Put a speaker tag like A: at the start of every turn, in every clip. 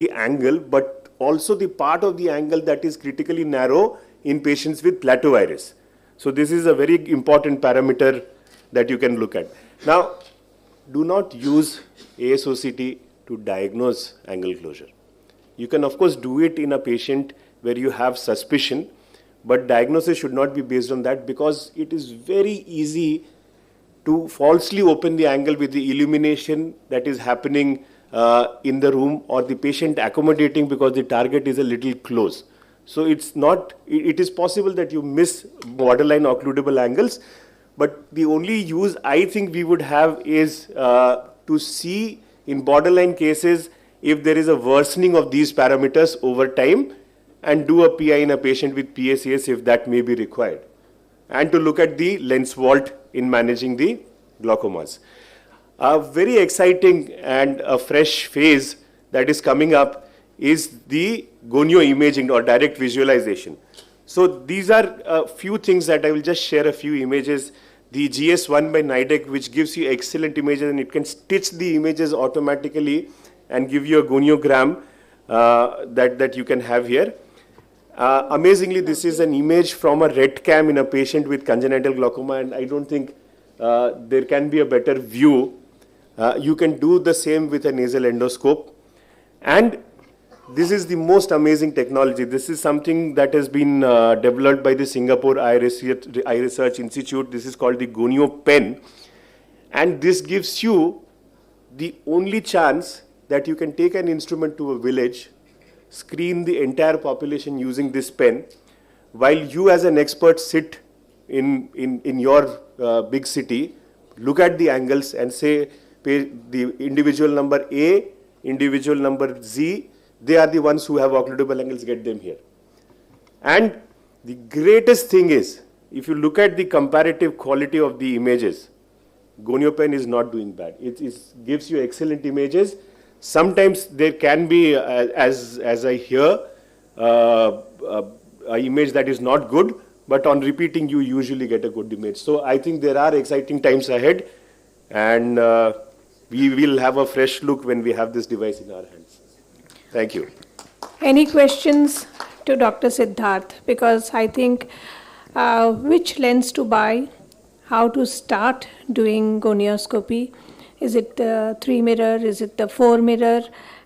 A: the angle, but also the part of the angle that is critically narrow in patients with plateau iris. So this is a very important parameter that you can look at. Now, do not use ASOCT to diagnose angle closure. You can of course do it in a patient where you have suspicion, but diagnosis should not be based on that, because it is very easy to falsely open the angle with the illumination that is happening in the room, or the patient accommodating because the target is a little close. So it is possible that you miss borderline occludable angles, but the only use I think we would have is to see in borderline cases if there is a worsening of these parameters over time, and do a PI in a patient with PACS if that may be required, and to look at the lens vault in managing the glaucomas. A very exciting and a fresh phase that is coming up is the gonio imaging or direct visualization. So these are a few things that I will just share a few images. The GS1 by Nidec, which gives you excellent images, and it can stitch the images automatically and give you a goniogram that you can have here. Amazingly, this is an image from a RET cam in a patient with congenital glaucoma, and I don't think there can be a better view. You can do the same with a nasal endoscope. And this is the most amazing technology. This is something that has been developed by the Singapore Eye Research Institute. This is called the Gonio Pen. And this gives you the only chance that you can take an instrument to a village, screen the entire population using this pen, while you as an expert sit in your big city, look at the angles and say, the individual number A, individual number Z, they are the ones who have occludable angles, get them here. And the greatest thing is, if you look at the comparative quality of the images, Gonio Pen is not doing bad. It gives you excellent images. Sometimes there can be, as I hear, an image that is not good, but on repeating you usually get a good image. So I think there are exciting times ahead, and we will have a fresh look when we have this device in our hands. Thank you.
B: Any questions to Dr. Siddharth? Because I think which lens to buy, how to start doing gonioscopy. Is it the 3-mirror? Is it the 4-mirror?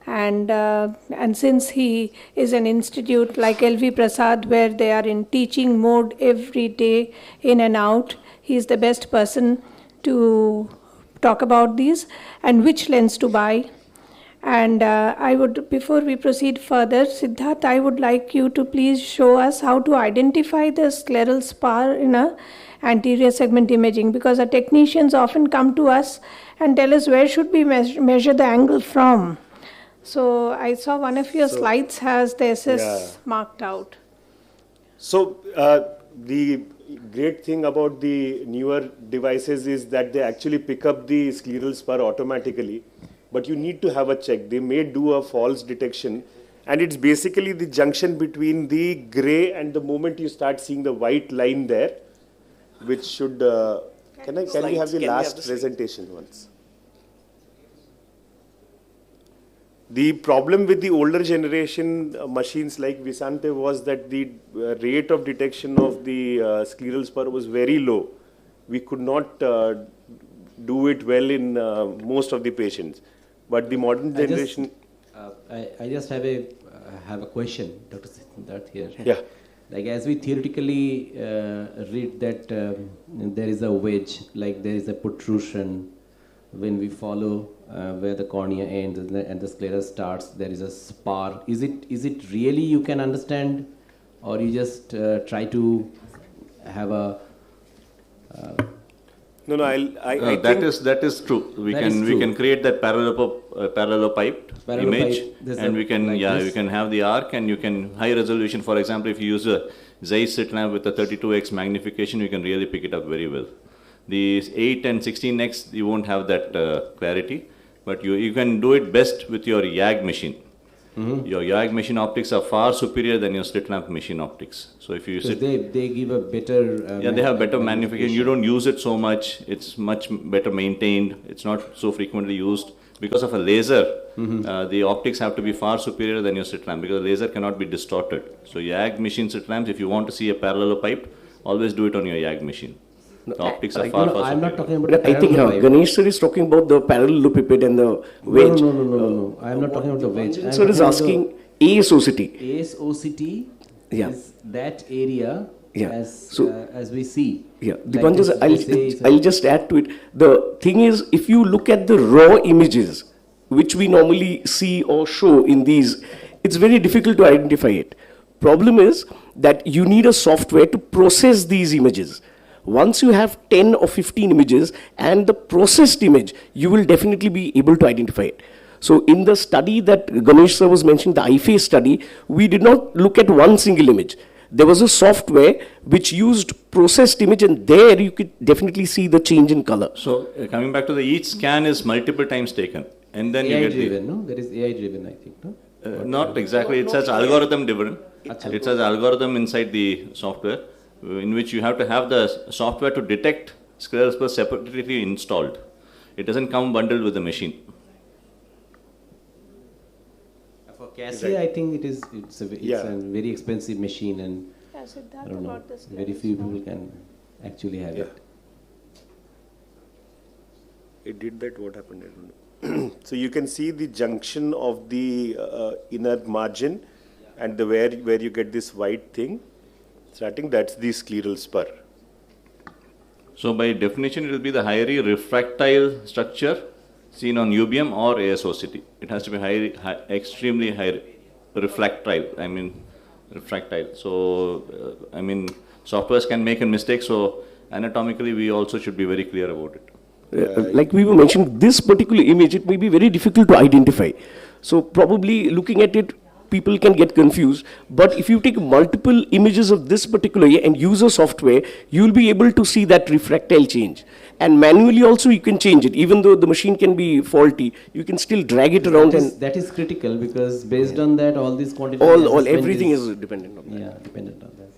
B: And since he is an institute like LV Prasad, where they are in teaching mode every day, in and out, he is the best person to talk about these and which lens to buy. And I would, before we proceed further, Siddharth, I would like you to please show us how to identify the scleral spar in a anterior segment imaging, because our technicians often come to us and tell us where should we measure the angle from. So I saw one of your slides has the SS marked out.
A: So the great thing about the newer devices is that they actually pick up the scleral spur automatically, but you need to have a check. They may do a false detection, and it's basically the junction between the gray and the moment you start seeing the white line there, which should, can we have the last presentation once? The problem with the older generation machines like Visante was that the rate of detection of the scleral spur was very low. We could not do it well in most of the patients. But the modern generation...
C: I just have a question, Dr. Siddharth here.
A: Yeah.
C: Like, as we theoretically read that there is a wedge, like there is a protrusion, when we follow where the cornea ends and the sclera starts, there is a spar. Is it really you can understand, or you just try to have a...
A: No, I
D: that is true. We can create that parallelopiped image, and we can we can have the arc, and you can high resolution. For example, if you use a Zeiss slit lamp with a 32x magnification, you can really pick it up very well. The 8 and 16x, you won't have that clarity, but you can do it best with your YAG machine. Mm-hmm. Your YAG machine optics are far superior than your slit lamp machine optics. So if you
C: they give a better
D: they have better magnification. You don't use it so much. It's much better maintained. It's not so frequently used. because of a laser, the optics have to be far superior than your slit lamp because the laser cannot be distorted. So YAG machine slit lamps, if you want to see a parallelepiped, always do it on your YAG machine. The optics are far superior.
C: I'm not talking about
E: I think Ganesh sir is talking about the parallelepiped and the wedge.
C: No. I'm not talking about the wedge.
E: Sir is asking ASOCT.
C: ASOCT
E: Yeah.
C: is that area
E: Yeah.
C: as we see.
E: Yeah,
C: Like
E: Dipanjan, I'll just add to it. The thing is, if you look at the raw images, which we normally see or show in these, it's very difficult to identify it. Problem is that you need a software to process these images. Once you have 10 or 15 images and the processed image, you will definitely be able to identify it. So in the study that Ganesh sir was mentioning, the iFace study, we did not look at one single image. There was a software which used processed image, and there you could definitely see the change in color.
D: So coming back to each scan is multiple times taken, and then
C: AI
D: you get
C: driven, no? There is AI driven, I think, no?
D: not exactly. It says algorithm driven. It says algorithm inside the software, in which you have to have the software to detect scleral spurs separately installed. It doesn't come bundled with the machine.
C: For Cassia, I think it's a very expensive machine, and I don't know, very few people can actually have it.
A: It did that, what happened? I don't know. So you can see the junction of the inner margin and the where you get this white thing starting, that's the scleral spur.
D: So by definition, it will be the highly refractile structure seen on UBM or ASOCT. It has to be extremely high refractile. I mean, refractile. So, softwares can make a mistake. So, anatomically, we also should be very clear about it.
E: Like we were mentioning, this particular image, it may be very difficult to identify. So, probably looking at it, people can get confused. But if you take multiple images of this particular and use a software, you will be able to see that refractile change. And manually also you can change it. Even though the machine can be faulty, you can still drag it around.
C: That is critical, because based on that, all these quantity
E: everything is dependent on that.
C: Yeah, dependent on that.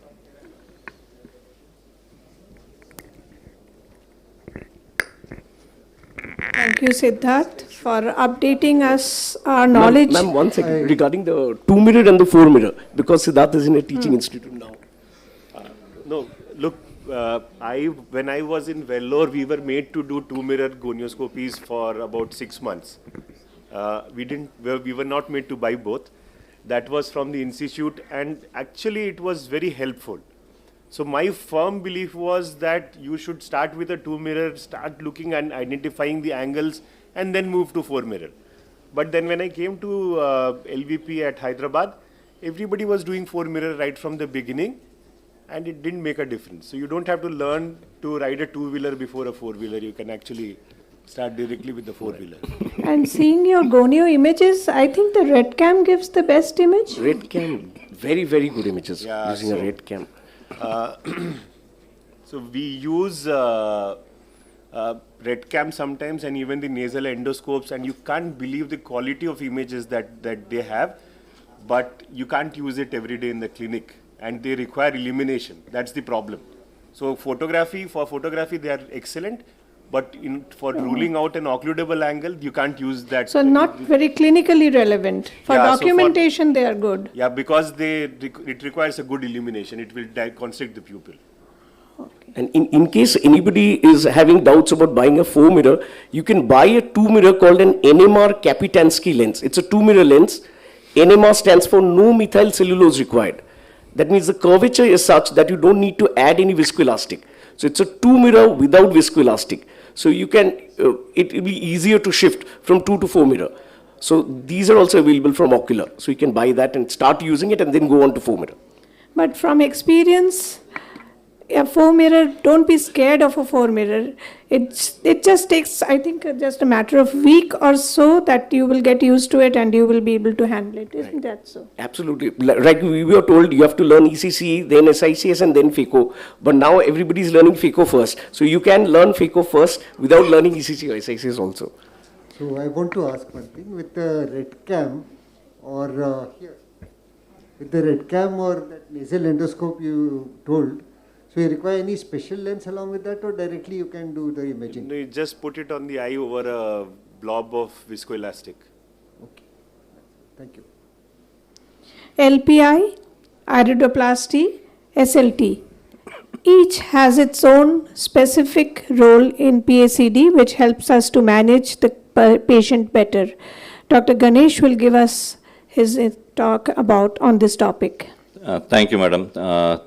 B: Thank you, Siddharth, for updating us our knowledge.
E: Ma'am, one second. Regarding the 2-mirror and the 4-mirror, because Siddharth is in a teaching institute now.
A: No, look, when I was in Vellore, we were made to do 2-mirror gonioscopies for about 6 months. We were not made to buy both. That was from the institute, and actually it was very helpful. So my firm belief was that you should start with a 2-mirror, start looking and identifying the angles, and then move to 4-mirror. But then when I came to LVP at Hyderabad, everybody was doing 4-mirror right from the beginning, and it didn't make a difference. So you don't have to learn to ride a 2-wheeler before a 4-wheeler. You can actually start directly with the 4-wheeler.
B: And seeing your gonio images, I think the red cam gives the best image.
E: Red cam, very, very good images using a red cam.
A: So we use red cam sometimes, and even the nasal endoscopes, and you can't believe the quality of images that they have, but you can't use it every day in the clinic, and they require illumination. That's the problem. So for photography they are excellent, but for ruling out an occludable angle, you can't use that.
B: So not very clinically relevant. For documentation, they are good.
A: Yeah, because it requires a good illumination. It will constrict the pupil.
B: Okay.
E: And in case anybody is having doubts about buying a 4-mirror, you can buy a 2-mirror called an NMR Kapitansky lens. It's a 2-mirror lens. NMR stands for no methyl cellulose required. That means the curvature is such that you don't need to add any viscoelastic. So it's a 2-mirror without viscoelastic. So you can, it will be easier to shift from 2 to 4-mirror. So these are also available from Ocular. So you can buy that and start using it and then go on to 4-mirror.
B: But from experience, a 4-mirror, don't be scared of a 4-mirror. It just takes, I think, just a matter of week or so that you will get used to it and you will be able to handle it. Isn't that so?
E: Absolutely. Like we were told, you have to learn ECC, then SICS, and then FACO. But now everybody is learning FACO first. So you can learn FACO first without learning ECC or SICS also.
F: So I want to ask one thing. With the red cam or with the red cam or that nasal endoscope you told, so you require any special lens along with that, or directly you can do the imaging?
A: No, you just put it on the eye over a blob of viscoelastic.
F: Okay. Thank you.
B: LPI, iridoplasty, SLT. Each has its own specific role in PACD, which helps us to manage the patient better. Dr. Ganesh will give us his talk on this topic.
D: Thank you, madam.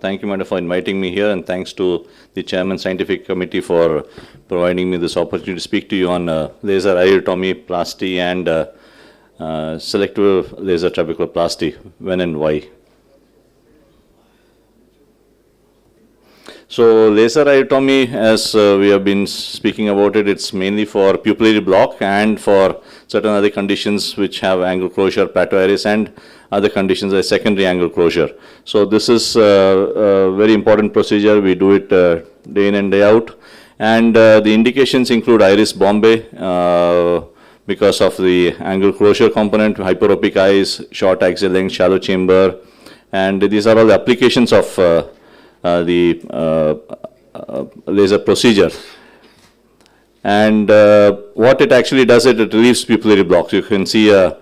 D: Thank you, madam, for inviting me here, and thanks to the Chairman Scientific Committee for providing me this opportunity to speak to you on laser iridotomyplasty and selective laser trabeculoplasty, when and why. So laser iridotomy, as we have been speaking about it, it's mainly for pupillary block and for certain other conditions which have angle closure, plateau iris, and other conditions like secondary angle closure. So this is a very important procedure. We do it day in and day out. And the indications include iris Bombay because of the angle closure component, hyperopic eyes, short axial length, shallow chamber, and these are all the applications of the laser procedure. And what it actually does, it relieves pupillary blocks. You can see a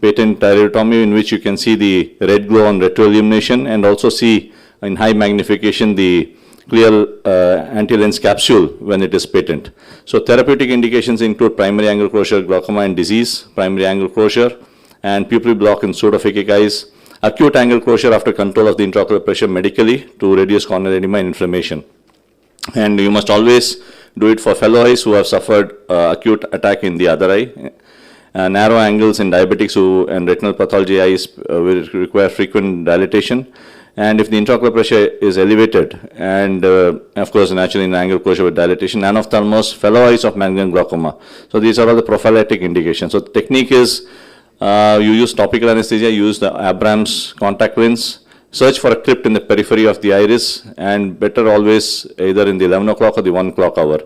D: patent iridotomy in which you can see the red glow on retroillumination, and also see in high magnification the clear anti-lens capsule when it is patent. So therapeutic indications include primary angle closure, glaucoma and disease, primary angle closure, and pupillary block in pseudophakic eyes, acute angle closure after control of the intraocular pressure medically to reduce corneal edema and inflammation. And you must always do it for fellow eyes who have suffered acute attack in the other eye. Narrow angles in diabetics and retinal pathology eyes will require frequent dilatation. And if the intraocular pressure is elevated, and of course naturally in angle closure with dilatation, nanophthalmos, fellow eyes of malignant glaucoma. So these are all the prophylactic indications. So the technique is you use topical anesthesia, you use the Abrams contact lens, search for a crypt in the periphery of the iris, and better always either in the 11 o'clock or the 1 o'clock hour.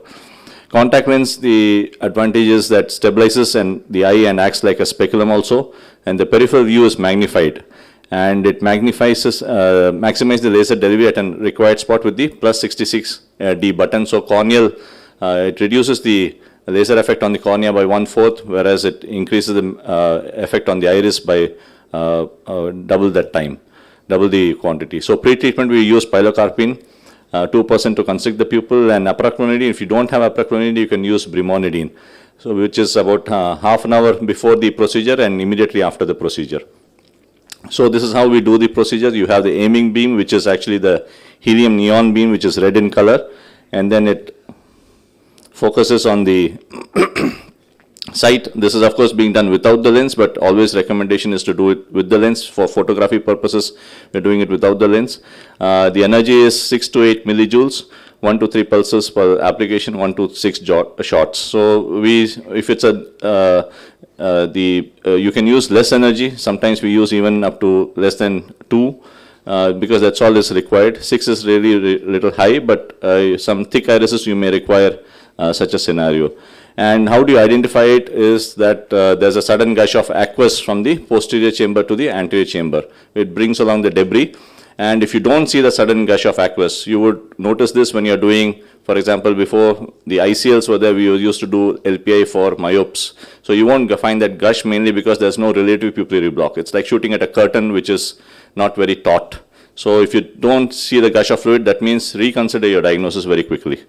D: Contact lens, the advantage is that stabilizes and the eye and acts like a speculum also, and the peripheral view is magnified, and it maximizes the laser delivery at a required spot with the plus 66D button. So corneal, it reduces the laser effect on the cornea by 1/4, whereas it increases the effect on the iris by double that time, double the quantity. So pre-treatment we use pilocarpine, 2% to constrict the pupil, and apraclonidine. If you don't have apraclonidine, you can use brimonidine, so which is about half an hour before the procedure and immediately after the procedure. So this is how we do the procedure. You have the aiming beam, which is actually the helium neon beam, which is red in color, and then it focuses on the site. This is of course being done without the lens, but always recommendation is to do it with the lens. For photography purposes, we're doing it without the lens. The energy is 6 to 8 millijoules, 1 to 3 pulses per application, 1 to 6 shots. So if it's you can use less energy. Sometimes we use even up to less than 2. Because that's all is required. 6 is really little high, but some thick irises you may require such a scenario. And how do you identify it is that there's a sudden gush of aqueous from the posterior chamber to the anterior chamber. It brings along the debris, and if you don't see the sudden gush of aqueous, you would notice this when you're doing, for example, before the ICLs were there, we used to do LPI for myopes. So you won't find that gush mainly because there's no relative pupillary block. It's like shooting at a curtain which is not very taut. So if you don't see the gush of fluid, that means reconsider your diagnosis very quickly.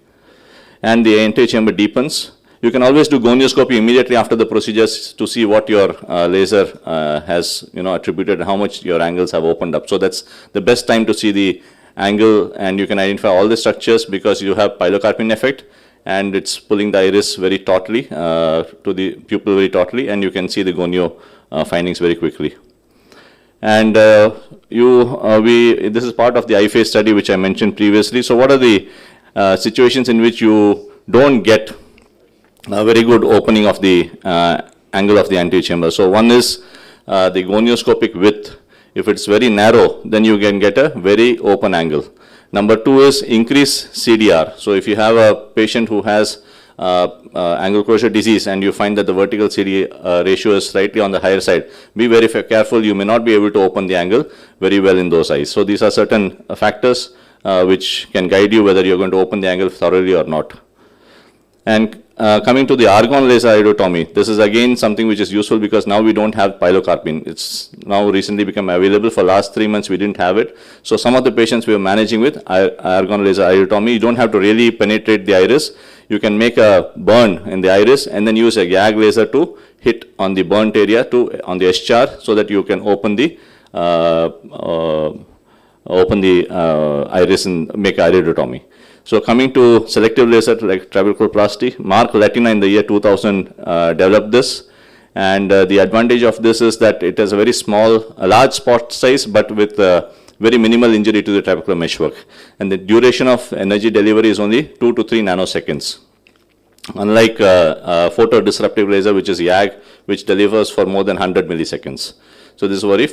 D: And the anterior chamber deepens. You can always do gonioscopy immediately after the procedures to see what your laser has attributed, how much your angles have opened up. So that's the best time to see the angle, and you can identify all the structures because you have pilocarpine effect, and it's pulling the iris very tautly to the pupil very tautly, and you can see the gonio findings very quickly. And this is part of the iFace study which I mentioned previously. So what are the situations in which you don't get a very good opening of the angle of the anterior chamber? So one is the gonioscopic width. If it's very narrow, then you can get a very open angle. Number 2 is increase CDR. So if you have a patient who has angle closure disease and you find that the vertical CD ratio is slightly on the higher side, be very careful. You may not be able to open the angle very well in those eyes. So these are certain factors which can guide you whether you're going to open the angle thoroughly or not. And coming to the argon laser iridotomy, this is again something which is useful because now we don't have pilocarpine. It's now recently become available. For last 3 months we didn't have it. So some of the patients we are managing with argon laser iridotomy, you don't have to really penetrate the iris. You can make a burn in the iris and then use a gag laser to hit on the burnt area on the S-char so that you can open the iris and make iridotomy. So coming to selective laser like trabeculoplasty, Mark Latina in the year 2000 developed this, and the advantage of this is that it has a very large spot size, but with very minimal injury to the trabecular meshwork, and the duration of energy delivery is only 2 to 3 nanoseconds. Unlike photo-disruptive laser, which is YAG, which delivers for more than 100 milliseconds. So this is very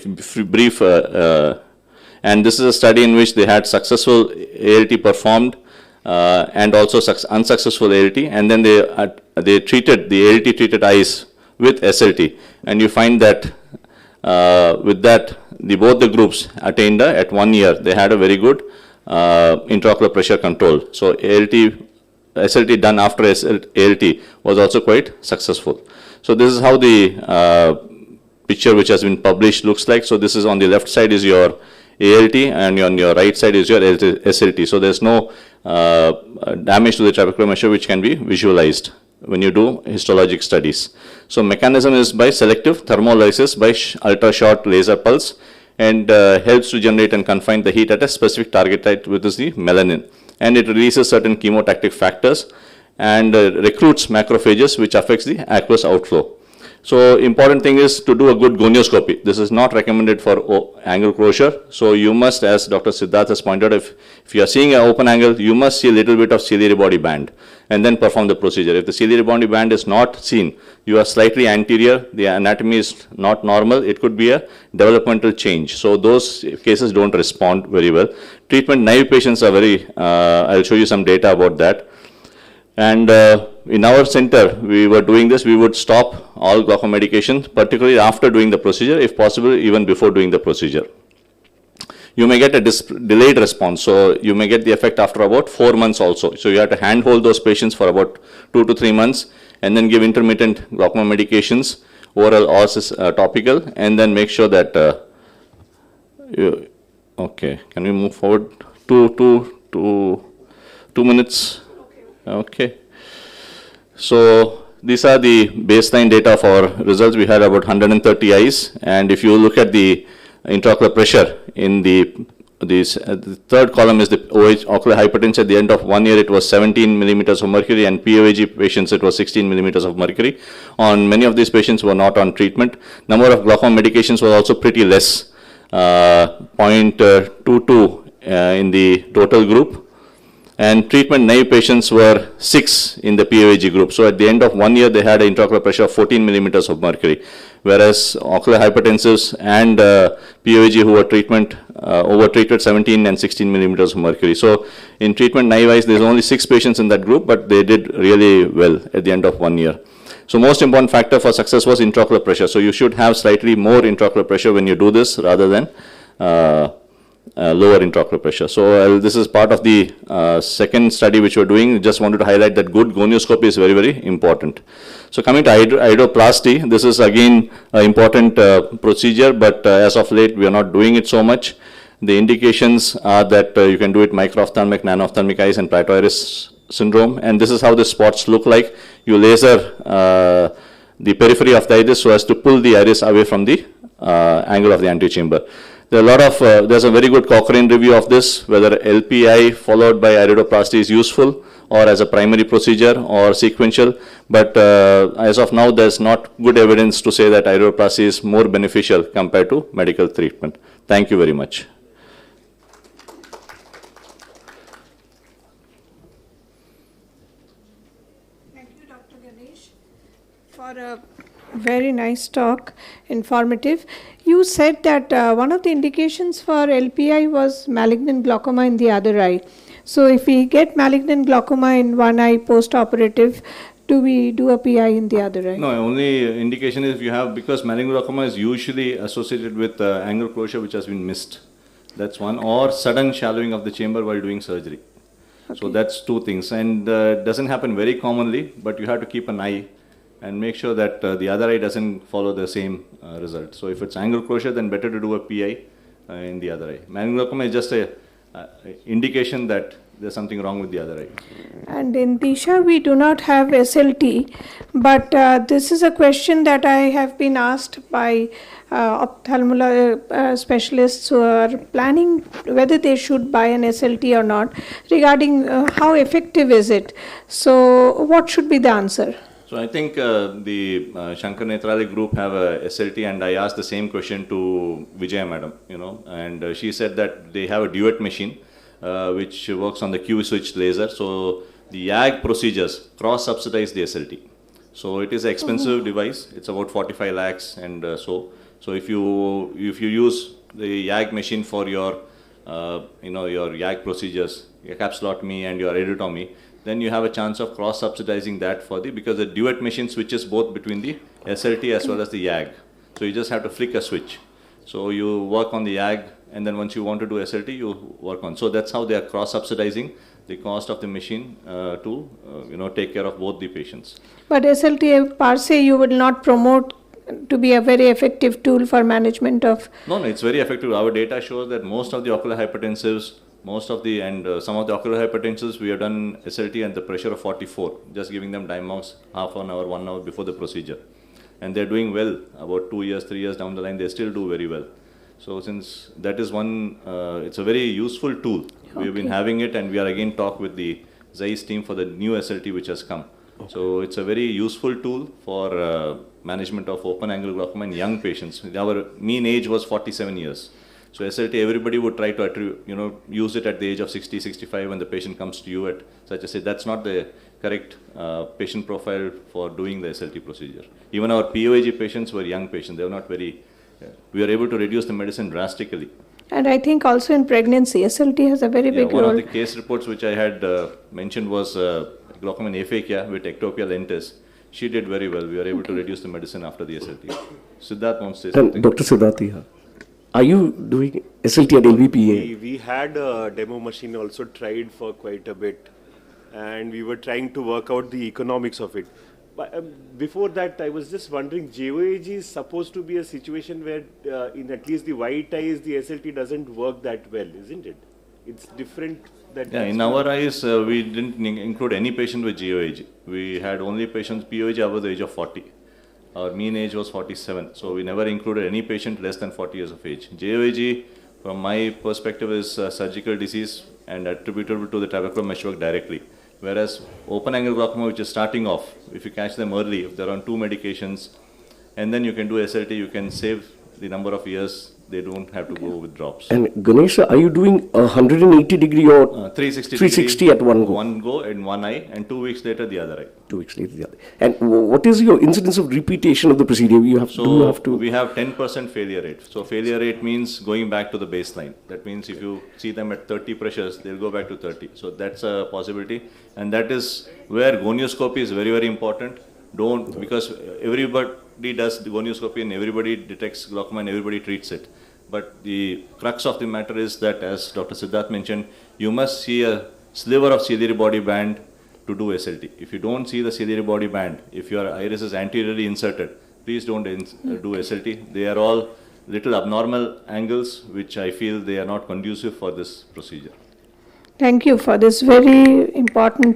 D: brief, and this is a study in which they had successful ALT performed and also unsuccessful ALT, and then they treated the ALT treated eyes with SLT, and you find that with that both the groups attained at 1 year they had a very good intraocular pressure control. So SLT done after ALT was also quite successful. So this is how the picture which has been published looks like. So this is on the left side is your ALT and on your right side is your SLT. So there's no damage to the trabecular meshwork which can be visualized when you do histologic studies. So mechanism is by selective thermolysis by ultra short laser pulse, and helps to generate and confine the heat at a specific target site, which is the melanin. And it releases certain chemotactic factors and recruits macrophages, which affects the aqueous outflow. So important thing is to do a good gonioscopy. This is not recommended for angle closure. So you must, as Dr. Siddharth has pointed out, if you are seeing an open angle, you must see a little bit of ciliary body band and then perform the procedure. If the ciliary body band is not seen, you are slightly anterior, the anatomy is not normal, it could be a developmental change. So those cases don't respond very well. Treatment naive patients are very, I'll show you some data about that. And in our center, we were doing this, we would stop all glaucoma medications, particularly after doing the procedure, if possible, even before doing the procedure. You may get a delayed response, so you may get the effect after about 4 months also. So you have to handhold those patients for about 2 to 3 months, and then give intermittent glaucoma medications, oral or topical, and then make sure that, okay, can we move forward 2 minutes? Okay. So these are the baseline data for results. We had about 130 eyes, and if you look at the intraocular pressure in the third column is the ocular hypertension. At the end of 1 year, it was 17 millimeters of mercury, and POAG patients, it was 16 millimeters of mercury. On many of these patients were not on treatment. Number of glaucoma medications was also pretty less, 0.22 in the total group. And treatment naive patients were 6 in the POAG group. So at the end of 1 year, they had an intraocular pressure of 14 millimeters of mercury, whereas ocular hypertensives and POAG who were over-treated 17 and 16 millimeters of mercury. So in treatment naive eyes, there's only 6 patients in that group, but they did really well at the end of 1 year. So most important factor for success was intraocular pressure. So you should have slightly more intraocular pressure when you do this rather than lower intraocular pressure. So this is part of the second study which we're doing. Just wanted to highlight that good gonioscopy is very, very important. So coming to iridoplasty, this is again an important procedure, but as of late we are not doing it so much. The indications are that you can do it micro-ophthalmic, nano-ophthalmic eyes, and plateau iris syndrome, and this is how the spots look like. You laser the periphery of the iris so as to pull the iris away from the angle of the anterior chamber. There are a lot of, there's a very good Cochrane review of this, whether LPI followed by iridoplasty is useful or as a primary procedure or sequential, but as of now there's not good evidence to say that iridoplasty is more beneficial compared to medical treatment. Thank you very much.
B: Thank you, Dr. Ganesh, for a very nice talk, informative. You said that one of the indications for LPI was malignant glaucoma in the other eye. So if we get malignant glaucoma in one eye post-operative, do we do a PI in the other eye?
D: No, only indication is if you have, because malignant glaucoma is usually associated with angle closure which has been missed. That's one, or sudden shallowing of the chamber while doing surgery. So that's two things, and it doesn't happen very commonly, but you have to keep an eye and make sure that the other eye doesn't follow the same result. So if it's angle closure, then better to do a PI in the other eye. Macular glaucoma is just a indication that there's something wrong with the other eye.
B: And in Disha, we do not have SLT, but this is a question that I have been asked by ophthalmology specialists who are planning whether they should buy an SLT or not, regarding how effective is it. So what should be the answer?
D: So I think the Shankar Netralaya group have a SLT, and I asked the same question to Vijaya madam, and she said that they have a duet machine which works on the Q switch laser. So the YAG procedures cross-subsidize the SLT. So it is an expensive device. It's about 45 lakhs and so if you use the YAG machine for your your YAG procedures, your capsulotomy and your iridotomy, then you have a chance of cross-subsidizing that because the duet machine switches both between the SLT as well as the YAG. So you just have to flick a switch. So you work on the YAG, and then once you want to do SLT, you work on. So that's how they are cross-subsidizing the cost of the machine to take care of both the patients.
B: But SLT per se, you would not promote to be a very effective tool for management of...
D: No, it's very effective. Our data shows that most of the ocular hypertensives, some of the ocular hypertensives, we have done SLT at the pressure of 44, just giving them Diamox half an hour, 1 hour before the procedure. And they're doing well. About 2 years, 3 years down the line, they still do very well. So since that is one, it's a very useful tool. Okay. We've been having it, and we are again talk with the Zeiss team for the new SLT which has come. Okay. So it's a very useful tool for management of open angle glaucoma in young patients. Our mean age was 47 years. So SLT, everybody would try to use it at the age of 60, 65 when the patient comes to you at such a stage. That's not the correct patient profile for doing the SLT procedure. Even our POAG patients were young patients. They were not very, we were able to reduce the medicine drastically.
B: And I think also in pregnancy, SLT has a very big role.
D: One of the case reports which I had mentioned was glaucoma in aphakia with ectopia lentis. She did very well. We were able to reduce the medicine after the SLT. Siddharth wants to say something.
E: Dr. Siddharth, are you doing SLT at LVPA?
A: We had a demo machine also tried for quite a bit, and we were trying to work out the economics of it. But before that, I was just wondering, JOAG is supposed to be a situation where in at least the white eyes, the SLT doesn't work that well, isn't it? It's different.
D: In our eyes, we didn't include any patient with JOAG. We had only patients POAG above the age of 40. Our mean age was 47, so we never included any patient less than 40 years of age. JOAG, from my perspective, is a surgical disease and attributable to the trabecular meshwork directly. Whereas open angle glaucoma, which is starting off, if you catch them early, if they're on 2 medications, and then you can do SLT, you can save the number of years. They don't have to go with drops.
E: And Ganesh, are you doing 180 degree or
D: 360
E: at one go?
D: One go in one eye, and 2 weeks later the other eye.
E: 2 weeks later the other. And what is your incidence of repeatation of the procedure? We have
D: 10% failure rate. So failure rate means going back to the baseline. That means if you see them at 30 pressures, they'll go back to 30. So that's a possibility, and that is where gonioscopy is very, very important. Because everybody does the gonioscopy and everybody detects glaucoma and everybody treats it. But the crux of the matter is that, as Dr. Siddharth mentioned, you must see a sliver of ciliary body band to do SLT. If you don't see the ciliary body band, if your iris is anteriorly inserted, please don't do SLT. They are all little abnormal angles, which I feel they are not conducive for this procedure.
B: Thank you for this very important